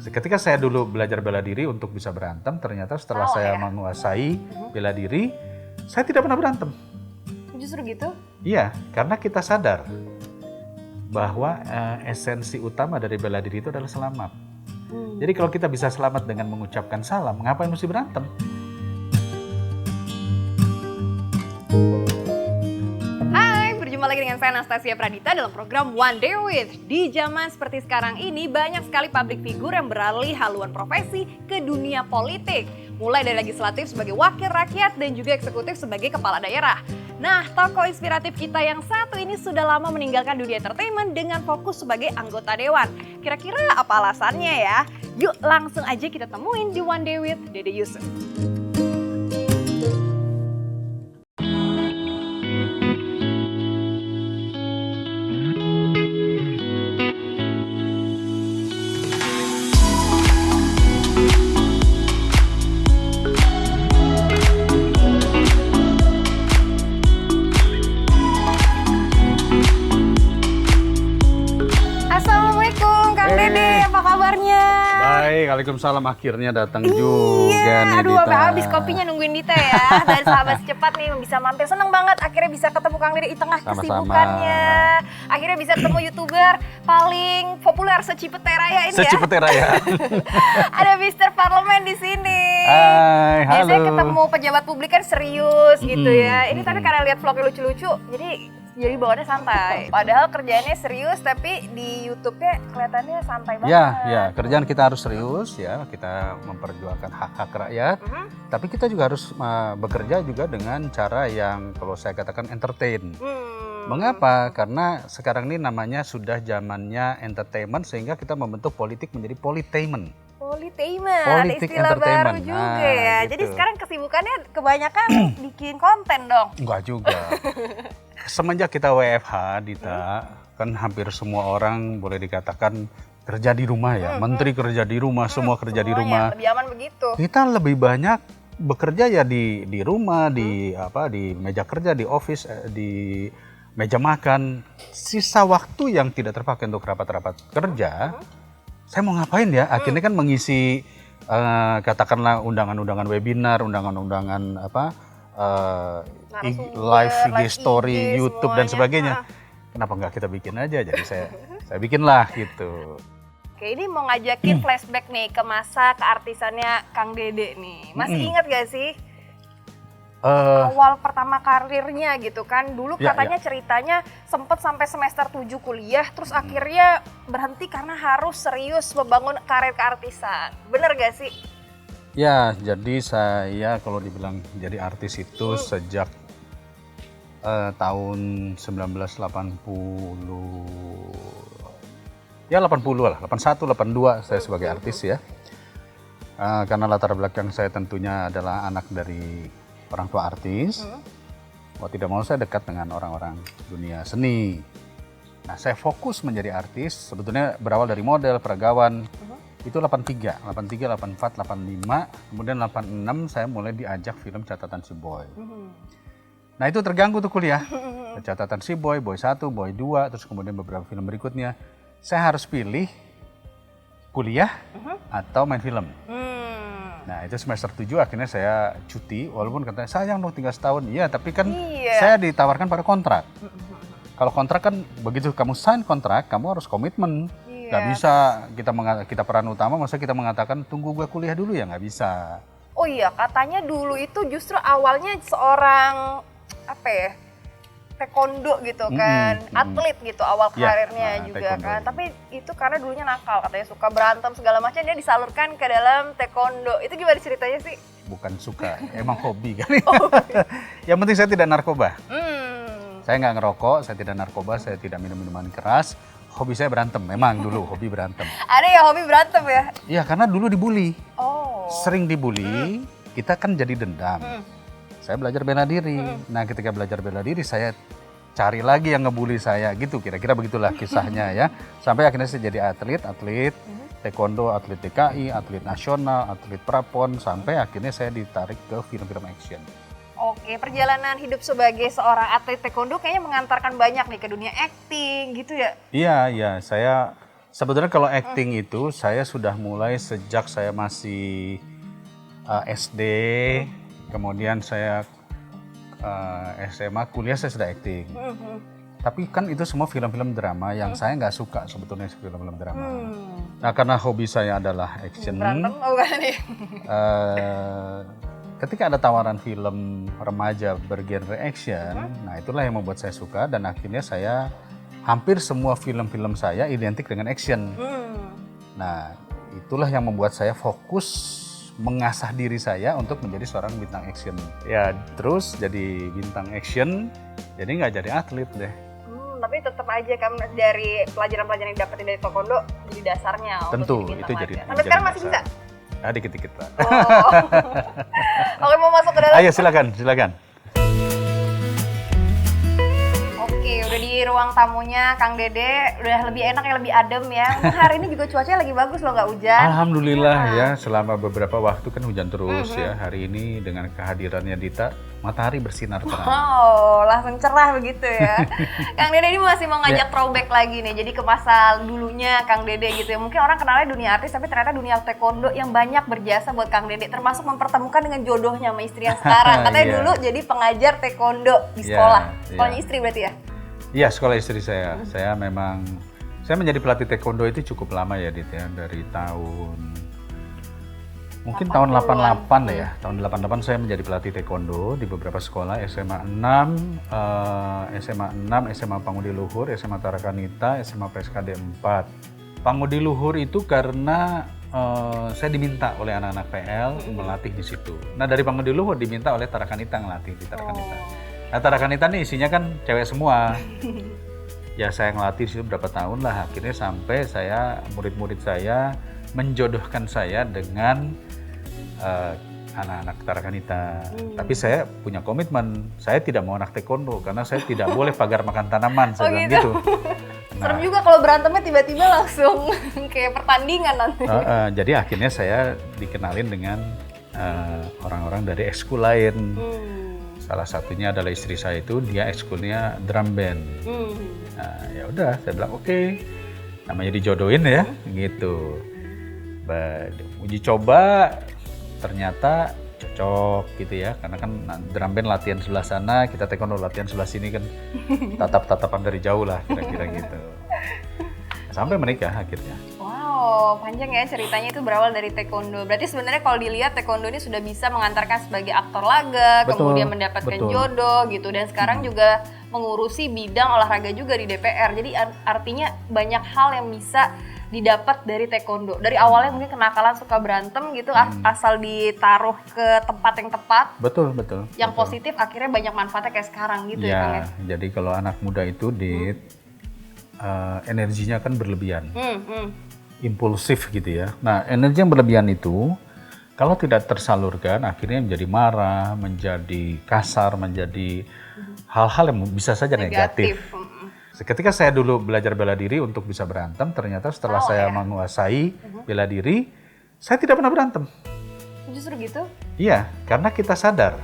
Ketika saya dulu belajar bela diri untuk bisa berantem, ternyata setelah saya menguasai bela diri, saya tidak pernah berantem. Justru gitu? Iya, karena kita sadar bahwa esensi utama dari bela diri itu adalah selamat. Jadi kalau kita bisa selamat dengan mengucapkan salam, ngapain mesti berantem? Berjumpa lagi dengan saya Anastasia Pradita dalam program One Day With. Di zaman seperti sekarang ini banyak sekali publik figur yang beralih haluan profesi ke dunia politik. Mulai dari legislatif sebagai wakil rakyat dan juga eksekutif sebagai kepala daerah. Nah, tokoh inspiratif kita yang satu ini sudah lama meninggalkan dunia entertainment dengan fokus sebagai anggota dewan. Kira-kira apa alasannya ya? Yuk langsung aja kita temuin di One Day With Dede Yusuf. Baik, waalaikumsalam, akhirnya datang juga nih aduh, Dita. sampai habis kopinya nungguin Dita ya. Dari sahabat secepat nih bisa mampir, seneng banget akhirnya bisa ketemu Kang Dede di tengah kesibukannya. Akhirnya bisa ketemu YouTuber paling populer se-Cipete Raya ini Se-Cipete Raya. Ada Mr. Parlemen di sini. Hai, halo. Biasanya ketemu pejabat publik kan serius gitu ya. Ini tapi karena lihat vlognya lucu-lucu, jadi bawaannya santai. Padahal kerjaannya serius, tapi di YouTube-nya kelihatannya santai banget. Ya, kerjaan kita harus serius ya, kita memperjuangkan hak-hak rakyat. Tapi kita juga harus bekerja juga dengan cara yang kalau saya katakan entertain. Mengapa? Karena sekarang ini namanya sudah zamannya entertainment, sehingga kita membentuk politik menjadi politainment. Ada istilah baru juga ya. Gitu. Jadi sekarang kesibukannya kebanyakan bikin konten dong. Enggak juga. Semenjak kita WFH, Dita, kan hampir semua orang boleh dikatakan kerja di rumah ya. Menteri kerja di rumah, semua kerja di rumah. Lebih aman begitu. Kita lebih banyak bekerja ya di rumah, di meja kerja, di office, di meja makan. Sisa waktu yang tidak terpakai untuk rapat-rapat kerja, saya mau ngapain ya? Akhirnya kan mengisi katakanlah undangan-undangan webinar, undangan-undangan live IG story, YouTube semuanya, dan sebagainya. Kenapa nggak kita bikin aja? Jadi saya bikinlah gitu. Oke, ini mau ngajakin flashback nih ke masa keartisannya Kang Dede nih. Masih ingat gak sih? Awal pertama karirnya gitu kan. Dulu katanya ceritanya sempet sampai semester 7 kuliah, terus akhirnya berhenti karena harus serius membangun karir keartisan. Bener gak sih? Ya, jadi saya kalau dibilang jadi artis itu sejak tahun 1980, ya 80 lah, 81, 82 saya sebagai artis ya. Karena latar belakang saya tentunya adalah anak dari orang tua artis. Mau tidak mau saya dekat dengan orang-orang dunia seni. Nah, saya fokus menjadi artis, sebetulnya berawal dari model, peragawan. Itu 83, 84, 85, kemudian 86 saya mulai diajak film Catatan Si Boy. Nah itu terganggu tuh kuliah. Catatan Si Boy, Boy 1, Boy 2, terus kemudian beberapa film berikutnya. Saya harus pilih kuliah atau main film. Nah itu semester 7 akhirnya saya cuti, walaupun katanya sayang dong tinggal setahun. Iya, tapi kan saya ditawarkan pada kontrak. Kalau kontrak kan begitu kamu sign kontrak, kamu harus komitmen. Gak bisa kita peran utama, masa kita mengatakan tunggu gue kuliah dulu ya, nggak bisa. Oh iya, katanya dulu itu justru awalnya seorang taekwondo gitu kan, atlet gitu awal karirnya juga taekwondo. Kan. Tapi itu karena dulunya nakal, katanya suka berantem segala macam, dia disalurkan ke dalam taekwondo. Itu gimana ceritanya sih? Bukan suka, emang hobi kan. Yang penting saya tidak narkoba. Saya nggak ngerokok, saya tidak narkoba, saya tidak minum minuman keras. Hobi saya berantem, memang dulu hobi berantem. Ada ya hobi berantem ya? Iya, karena dulu dibully. Sering dibully, kita kan jadi dendam. Saya belajar bela diri. Nah, ketika belajar bela diri, saya cari lagi yang ngebully saya gitu. Kira-kira begitulah kisahnya ya. Sampai akhirnya saya jadi atlet taekwondo, atlet DKI, atlet nasional, atlet prapon. Sampai akhirnya saya ditarik ke film-film action. Oke, perjalanan hidup sebagai seorang atlet taekwondo kayaknya mengantarkan banyak nih ke dunia acting gitu ya? Iya, saya Sebetulnya kalau acting itu saya sudah mulai sejak saya masih SD, kemudian saya SMA, kuliah saya sudah acting. Tapi kan itu semua film-film drama yang saya nggak suka sebetulnya film-film drama. Nah karena hobi saya adalah action, Berantem bukan ya? ketika ada tawaran film remaja bergenre action, nah itulah yang membuat saya suka dan akhirnya saya hampir semua film-film saya identik dengan action. Nah itulah yang membuat saya fokus mengasah diri saya untuk menjadi seorang bintang action. Ya terus jadi bintang action, jadi nggak jadi atlet deh. Tapi tetap aja kan dari pelajaran-pelajaran yang dapetin dari taekwondo jadi dasarnya Tentu untuk jadi itu bintang jadi. laga. Sampai sekarang masih bisa? Ah, dikit-dikit lah. Oh. Oke, mau masuk ke dalam? Ayo silakan. Oke, udah di ruang tamunya Kang Dede, udah lebih enak ya, lebih adem ya. Hari ini juga cuacanya lagi bagus loh, nggak hujan. Alhamdulillah ya, selama beberapa waktu kan hujan terus ya. Hari ini dengan kehadirannya Dita, matahari bersinar terang. Wow, langsung cerah begitu ya. Kang Dede ini masih mau ngajak throwback lagi nih, jadi ke masa dulunya Kang Dede gitu ya. Mungkin orang kenalnya dunia artis, tapi ternyata dunia taekwondo yang banyak berjasa buat Kang Dede, termasuk mempertemukan dengan jodohnya sama istri yang sekarang. Katanya dulu jadi pengajar taekwondo di sekolah. Sekolahnya istri berarti ya? Iya, sekolah istri saya. Saya menjadi pelatih taekwondo itu cukup lama ya, Dit ya. Dari mungkin tahun 88 ya. Tahun 88 saya menjadi pelatih taekwondo di beberapa sekolah, SMA 6, SMA Pangudi Luhur, SMA Tarakanita, SMA PSKD 4. Pangudi Luhur itu karena saya diminta oleh anak-anak PL melatih di situ. Nah, dari Pangudi Luhur diminta oleh Tarakanita ngelatih di Tarakanita. Nah, Tarakanita nih isinya kan cewek semua. Ya saya ngelatih di situ berapa tahun lah, akhirnya sampai murid-murid saya menjodohkan saya dengan anak-anak Tarakanita. Tapi saya punya komitmen, saya tidak mau anak taekwondo karena saya tidak boleh pagar makan tanaman, saya bilang gitu. Nah, serem juga kalau berantemnya tiba-tiba langsung kayak pertandingan nanti. Jadi akhirnya saya dikenalin dengan orang-orang dari ekskul lain. Salah satunya adalah istri saya itu, dia ekskulnya drum band. Nah, ya udah, saya bilang oke, namanya dijodohin ya, gitu. Uji coba, ternyata cocok gitu ya, karena kan drum band latihan sebelah sana, kita taekwondo latihan sebelah sini kan, tatap-tatapan dari jauh lah, kira-kira gitu. Sampai menikah akhirnya. Wow, panjang ya ceritanya, itu berawal dari taekwondo. Berarti sebenarnya kalau dilihat taekwondo ini sudah bisa mengantarkan sebagai aktor laga, kemudian mendapatkan jodoh gitu, dan sekarang juga mengurusi bidang olahraga juga di DPR. Jadi artinya banyak hal yang bisa didapat dari taekwondo. Dari awalnya mungkin kenakalan, suka berantem gitu, asal ditaruh ke tempat yang tepat. Betul. Yang positif akhirnya banyak manfaatnya kayak sekarang gitu ya, Kang ya. Jadi kalau anak muda itu energinya kan berlebihan. Impulsif gitu ya. Nah, energi yang berlebihan itu kalau tidak tersalurkan akhirnya menjadi marah, menjadi kasar, menjadi hal-hal yang bisa saja negatif. Ketika saya dulu belajar bela diri untuk bisa berantem, ternyata setelah saya menguasai bela diri, saya tidak pernah berantem. Justru gitu? Iya, karena kita sadar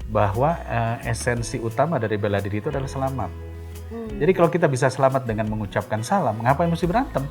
bahwa esensi utama dari bela diri itu adalah selamat. Jadi kalau kita bisa selamat dengan mengucapkan salam, ngapain mesti berantem?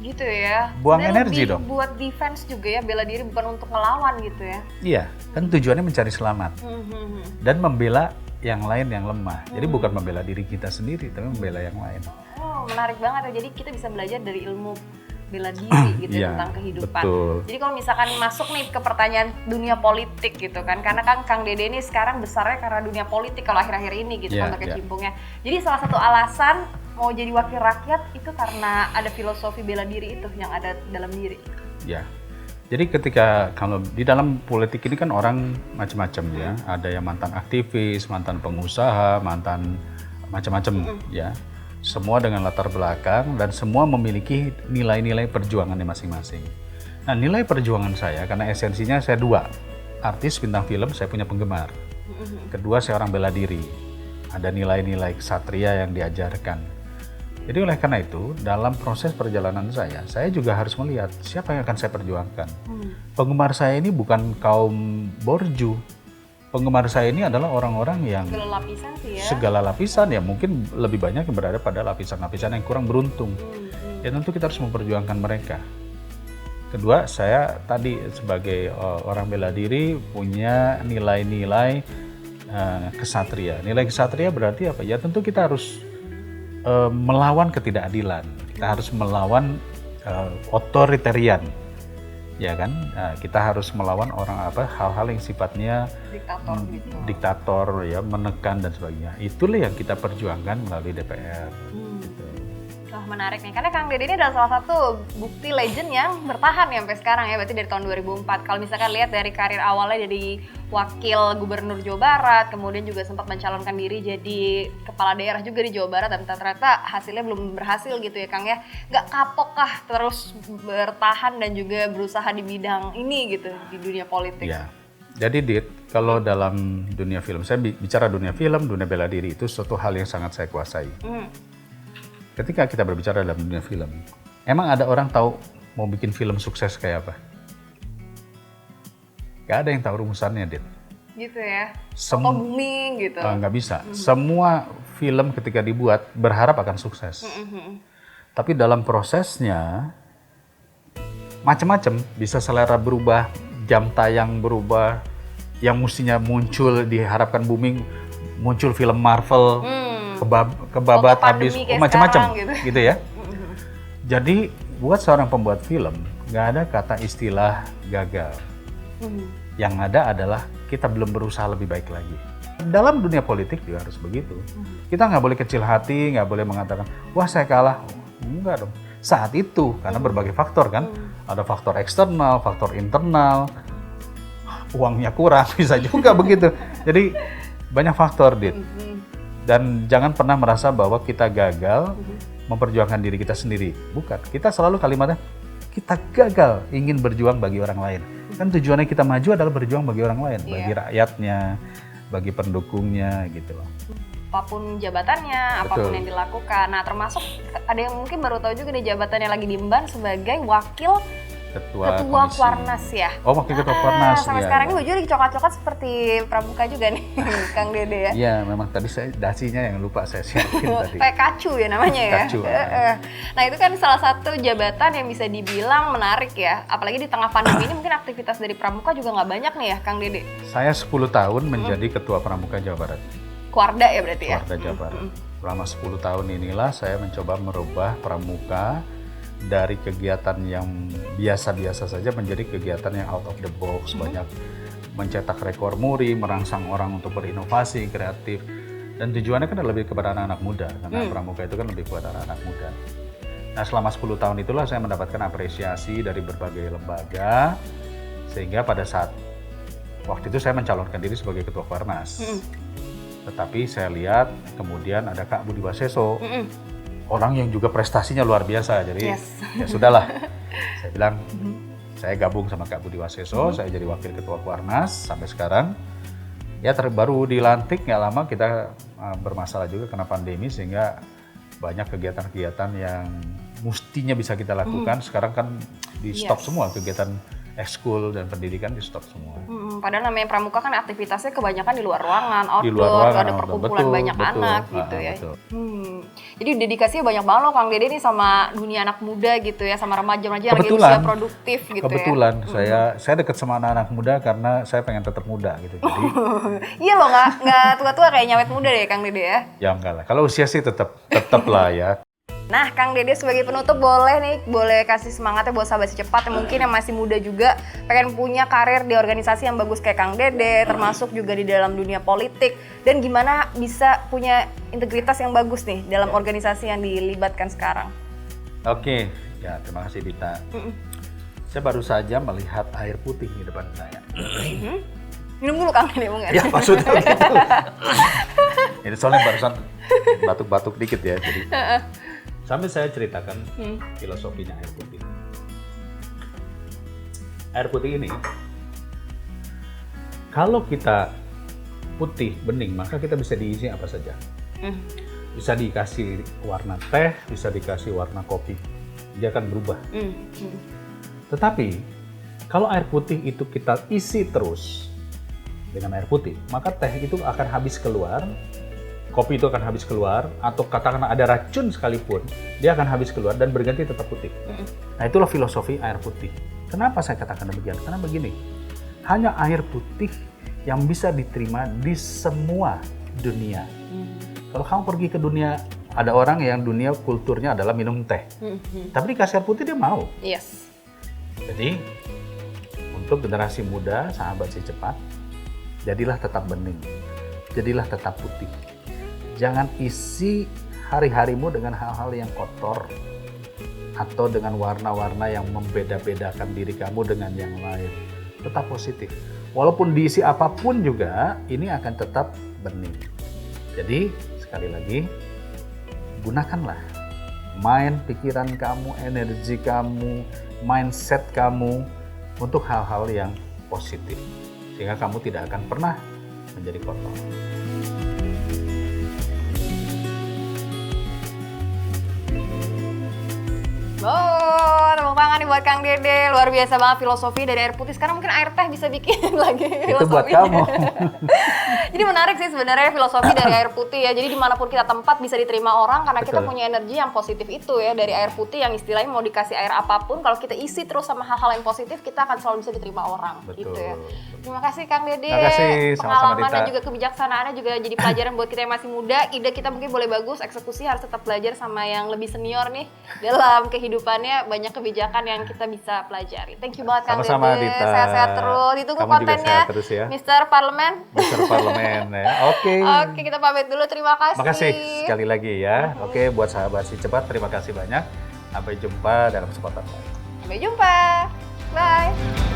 Gitu ya. Buang energi dong. Buat defense juga ya, bela diri bukan untuk melawan gitu ya. Iya, kan tujuannya mencari selamat. Dan membela yang lain yang lemah. Jadi bukan membela diri kita sendiri, tapi membela yang lain. Oh, menarik banget ya. Jadi kita bisa belajar dari ilmu bela diri gitu ya, tentang kehidupan. Betul. Jadi kalau misalkan masuk nih ke pertanyaan dunia politik gitu kan, karena kan Kang Dede ini sekarang besarnya karena dunia politik kalau akhir-akhir ini gitu kan berkecimpungnya. Jadi salah satu alasan mau jadi wakil rakyat itu karena ada filosofi bela diri itu yang ada dalam diri. Ya. Jadi ketika kalau di dalam politik ini kan orang macam-macam ya. Ada yang mantan aktivis, mantan pengusaha, mantan macam-macam ya. Semua dengan latar belakang dan semua memiliki nilai-nilai perjuangannya masing-masing. Nah, nilai perjuangan saya karena esensinya saya dua. Artis bintang film, saya punya penggemar. Kedua, saya orang bela diri. Ada nilai-nilai ksatria yang diajarkan. Jadi oleh karena itu, dalam proses perjalanan saya juga harus melihat siapa yang akan saya perjuangkan. Penggemar saya ini bukan kaum borju. Penggemar saya ini adalah orang-orang yang segala lapisan sih ya. Segala lapisan ya, mungkin lebih banyak yang berada pada lapisan-lapisan yang kurang beruntung. ya tentu kita harus memperjuangkan mereka. Kedua, saya tadi sebagai orang bela diri punya nilai-nilai kesatria. Nilai kesatria berarti apa? Ya tentu kita harus melawan ketidakadilan. Kita harus melawan otoritarian, ya kan? Kita harus melawan hal-hal yang sifatnya Diktator gitu. diktator, ya, menekan dan sebagainya. Itulah yang kita perjuangkan melalui DPR. Gitu. Wah, menarik nih, karena Kang Dede ini adalah salah satu bukti legend yang bertahan ya sampai sekarang ya, berarti dari tahun 2004. Kalau misalkan lihat dari karir awalnya jadi wakil gubernur Jawa Barat, kemudian juga sempat mencalonkan diri jadi kepala daerah juga di Jawa Barat, dan ternyata hasilnya belum berhasil gitu ya Kang ya. Nggak kapok kah terus bertahan dan juga berusaha di bidang ini gitu, di dunia politik? Ya. Jadi Dit, kalau dalam dunia film, saya bicara dunia film, dunia bela diri itu suatu hal yang sangat saya kuasai. Ketika kita berbicara dalam dunia film, emang ada orang tahu mau bikin film sukses kayak apa? Gak ada yang tahu rumusannya, Dit. Gitu ya, atau booming gitu. Nggak bisa. Semua film ketika dibuat berharap akan sukses. Tapi dalam prosesnya, macam-macam, bisa selera berubah, jam tayang berubah, yang mestinya muncul diharapkan booming, muncul film Marvel, kebabat habis, macam-macam gitu ya. Jadi buat seorang pembuat film nggak ada kata istilah gagal. Yang ada adalah kita belum berusaha lebih baik lagi. Dalam dunia politik juga harus begitu. Kita nggak boleh kecil hati, nggak boleh mengatakan wah saya kalah. Enggak dong. Saat itu karena berbagai faktor kan, ada faktor eksternal, faktor internal, uangnya kurang bisa juga begitu. Jadi banyak faktor, Dit. Dan jangan pernah merasa bahwa kita gagal memperjuangkan diri kita sendiri. Bukan, kita selalu kalimatnya, kita gagal ingin berjuang bagi orang lain. Kan tujuannya kita maju adalah berjuang bagi orang lain, bagi rakyatnya, bagi pendukungnya gitu loh. Apapun jabatannya, apapun yang dilakukan. Nah termasuk ada yang mungkin baru tahu juga nih jabatannya lagi diemban sebagai wakil Ketua Kuarnas ya. Oh, wakil Ketua Kuarnas. Sampai sekarang ini baju lagi coklat-coklat seperti pramuka juga nih, Kang Dede ya. Iya, memang tadi saya dasinya yang lupa saya siapin tadi. Kayak kacu ya namanya ya. Kacu. Nah itu kan salah satu jabatan yang bisa dibilang menarik ya. Apalagi di tengah pandemi ini mungkin aktivitas dari pramuka juga nggak banyak nih ya, Kang Dede. Saya 10 tahun menjadi Ketua Pramuka Jawa Barat. Kuarda ya berarti ya? Kuarda Jawa Barat. Selama 10 tahun inilah saya mencoba merubah pramuka dari kegiatan yang biasa-biasa saja menjadi kegiatan yang out of the box, banyak mencetak rekor muri, merangsang orang untuk berinovasi, kreatif, dan tujuannya kan lebih kepada anak-anak muda, karena pramuka itu kan lebih kepada anak-anak muda. Nah selama 10 tahun itulah saya mendapatkan apresiasi dari berbagai lembaga, sehingga pada saat waktu itu saya mencalonkan diri sebagai Ketua Kuarnas. Tetapi saya lihat kemudian ada Kak Budi Waseso, orang yang juga prestasinya luar biasa, jadi ya sudahlah. Saya bilang, saya gabung sama Kak Budi Waseso, saya jadi wakil Ketua Kuarnas sampai sekarang. Ya baru dilantik nggak lama kita bermasalah juga karena pandemi, sehingga banyak kegiatan-kegiatan yang mestinya bisa kita lakukan, sekarang kan di stop semua, kegiatan ekskul dan pendidikan di stop semua. Padahal namanya pramuka kan aktivitasnya kebanyakan di luar ruangan, outdoor, ada perkumpulan banyak anak gitu ya. Jadi dedikasinya banyak banget loh Kang Dede nih sama dunia anak muda gitu ya, sama remaja-remaja yang lagi usia produktif gitu kebetulan, saya dekat sama anak-anak muda karena saya pengen tetap muda gitu. Jadi iya loh, nggak tua-tua kayak nyawet muda deh Kang Dede ya. Ya enggak lah, kalau usia sih tetap lah ya. Nah, Kang Dede sebagai penutup boleh kasih semangatnya buat sahabat secepat yang mungkin yang masih muda juga pengen punya karir di organisasi yang bagus kayak Kang Dede, termasuk juga di dalam dunia politik, dan gimana bisa punya integritas yang bagus nih dalam organisasi yang dilibatkan sekarang. Oke, ya terima kasih Dita. Saya baru saja melihat air putih di depan saya. Minum dulu Kang Dede mungkin. Ya maksudnya gitu. Ini soalnya barusan batuk-batuk dikit ya, jadi sambil saya ceritakan filosofinya air putih. Air putih ini, kalau kita putih, bening, maka kita bisa diisi apa saja. Bisa dikasih warna teh, bisa dikasih warna kopi. Dia akan berubah. Tetapi, kalau air putih itu kita isi terus dengan air putih, maka teh itu akan habis keluar, kopi itu akan habis keluar, atau katakanlah ada racun sekalipun, dia akan habis keluar dan berganti tetap putih. Nah, itulah filosofi air putih. Kenapa saya katakan demikian? Karena begini, hanya air putih yang bisa diterima di semua dunia. Kalau kamu pergi ke dunia, ada orang yang dunia kulturnya adalah minum teh. Tapi dikasih air putih dia mau. Yes. Jadi, untuk generasi muda, sahabat si cepat, jadilah tetap bening. Jadilah tetap putih. Jangan isi hari-harimu dengan hal-hal yang kotor. Atau dengan warna-warna yang membeda-bedakan diri kamu dengan yang lain. Tetap positif. Walaupun diisi apapun juga, ini akan tetap bening. Jadi, sekali lagi, gunakanlah main pikiran kamu, energi kamu, mindset kamu untuk hal-hal yang positif. Sehingga kamu tidak akan pernah menjadi kotor. Oh, tepuk tangan nih buat Kang Dede. Luar biasa banget filosofi dari air putih. Sekarang mungkin air teh bisa bikin lagi Itu buat filosofinya. kamu. Jadi menarik sih sebenarnya filosofi dari air putih ya. Jadi dimanapun kita tempat bisa diterima orang karena kita Betul. punya energi yang positif itu ya. Dari air putih yang istilahnya mau dikasih air apapun, kalau kita isi terus sama hal-hal yang positif, kita akan selalu bisa diterima orang. Betul. Gitu ya. Terima kasih Kang Dede. Terima kasih, sama-sama, Pengalaman dan Dita. juga kebijaksanaannya juga jadi pelajaran buat kita yang masih muda. Ide kita mungkin boleh bagus, eksekusi harus tetap belajar sama yang lebih senior nih. Dalam kehidupannya banyak kebijakan yang kita bisa pelajari. Thank you banget Kang Sama-sama, Dede. Dita. Sehat-sehat terus. Ditunggu Kamu juga kontennya sehat terus ya. Mr. Parlemen. Mr. Parlemen ya. Oke. Oke, kita pamit dulu. Terima kasih. Makasih sekali lagi ya. Oke, buat sahabat si cepat, terima kasih banyak. Sampai jumpa dalam kesempatan lain. Sampai jumpa. Bye.